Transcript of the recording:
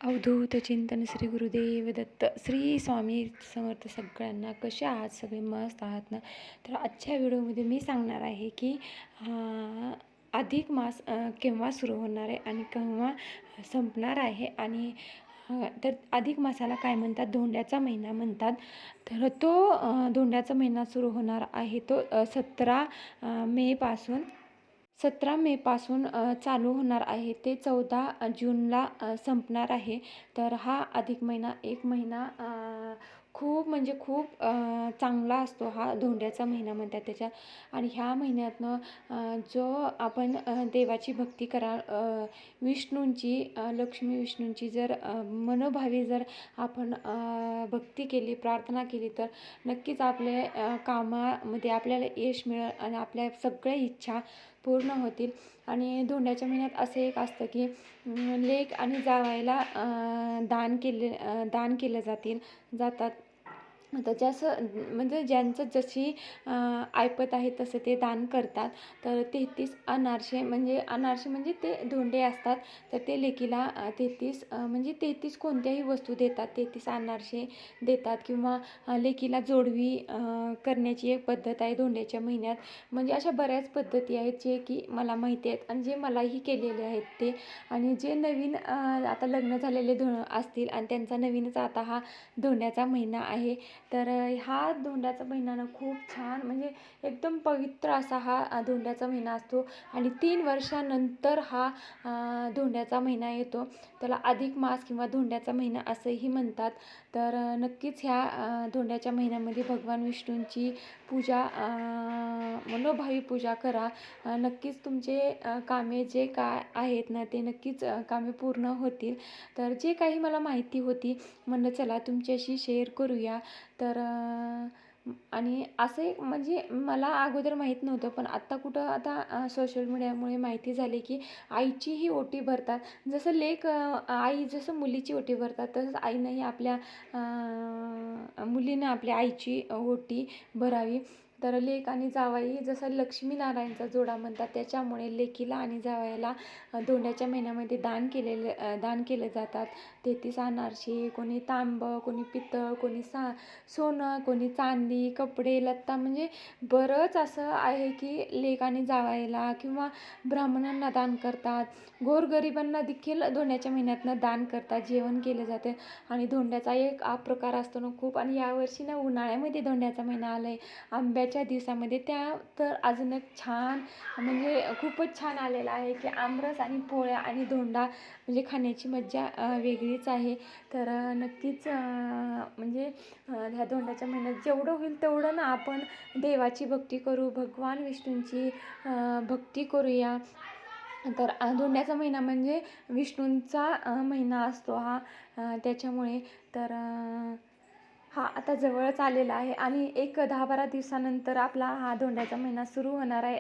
अवधूत चिंतन श्री गुरुदेव दत्त श्री स्वामी समर्थ. सगळ्यांना कसे आहात? सगळे मस्त आहात ना? तर आजच्या व्हिडिओमध्ये मी सांगणार आहे की अधिक मास केव्हा सुरू होणार आहे आणि केव्हा संपणार आहे. आणि तर अधिक मासाला काय म्हणतात? धोंड्याचा महिना म्हणतात. तर तो धोंड्याचा महिना सुरू होणार आहे तो 17 मेपासून चालू होणार आहे. ते 14 जूनला संपणार आहे. तर हा अधिक महिना एक महिना खूप म्हणजे खूप चांगला असतो. हा धोंड्याचा महिना म्हणतात त्याच्यात. आणि ह्या महिन्यातनं जो आपण देवाची भक्ती कराल, विष्णूंची लक्ष्मी विष्णूंची जर मनोभावी जर आपण भक्ती केली, प्रार्थना केली, तर नक्कीच आपले कामामध्ये आपल्याला यश मिळेल आणि आपल्या सगळ्या इच्छा पूर्ण होतील. आणि धोंड्याच्या महिन्यात असं एक असतं की लेक आणि जावयाला दान केले जातात. तर जसं म्हणजे ज्यांचं जशी ऐपत आहे तसं ते दान करतात. तर 33 अनारसे म्हणजे ते धोंडे असतात. तर ते लेकीला 33 म्हणजे 33 कोणत्याही वस्तू देतात. 33 अनारसे देतात किंवा लेकीला जोडवी करण्याची एक पद्धत आहे धोंड्याच्या महिन्यात. म्हणजे अशा बऱ्याच पद्धती आहेत जे की मला माहिती आहेत आणि जे मलाही केलेले आहेत ते. आणि जे नवीन आता लग्न झालेले असतील आणि त्यांचा नवीनच आता हा धोंड्याचा महिना आहे. तर हा धोंड्याचा महिना खूप छान म्हणजे एकदम पवित्र असा हा धोंड्याचा महिना असतो. आणि 3 वर्षानंतर हा धोंड्याचा महिना येतो. त्याला अधिक मास किंवा धोंड्याचा महिना असंही म्हणतात. तर नक्कीच ह्या धोंड्याच्या महिन्यामध्ये भगवान विष्णूंची पूजा, मनोभावी पूजा करा. नक्कीच तुमचे कामे जे काय आहेत ना ते नक्कीच कामे पूर्ण होतील. तर जे काही मला माहिती होती म्हणलं चला तुमच्याशी शेअर करूया. तर आणि असे म्हणजे मला अगोदर माहीत नव्हतं, पण आता सोशल मीडियामुळे माहिती झाली की आईचीही ओटी भरतात. जसं आई जसं मुलीची ओटी भरतात तसंच आईनंही आपल्या मुलीनं आपल्या आईची ओटी भरावी. तर लेक आणि जावई जसं लक्ष्मीनारायणचा जोडा म्हणतात, त्याच्यामुळे लेकीला आणि जावयाला धोंड्याच्या महिन्यामध्ये दान केले जातात. 33 अनारसे, कोणी तांबं, कोणी पितळ, कोणी सोनं, कोणी चांदी, कपडे लत्ता, म्हणजे बरंच असं आहे की लेक आणि जावयाला किंवा ब्राह्मणांना दान करतात. गोरगरिबांना देखील धोंड्याच्या महिन्यातनं दान करतात, जेवण केलं जातं. आणि धोंड्याचा एक हा प्रकार असतो ना खूप. आणि यावर्षी ना उन्हाळ्यामध्ये धोंड्याचा महिना आला आहे, आंब्याच्या दिवसामध्ये. तर अजून एक छान म्हणजे खूपच छान आलेला आहे की आमरस आणि पोळ्या आणि धोंडा म्हणजे खाण्याची मज्जा वेगळीच आहे. तर नक्कीच म्हणजे ह्या धोंड्याच्या महिन्यात जेवढं होईल तेवढं ना आपण देवाची भक्ती करू, भगवान विष्णूंची भक्ती करूया. तर धोंड्याचा महिना म्हणजे विष्णूंचा महिना असतो हा, त्याच्यामुळे. तर हा आता जवळच आलेला आहे आणि एक 10-12 दिवसानंतर आपला हा धोंड्याचा महिना सुरू होणार आहे.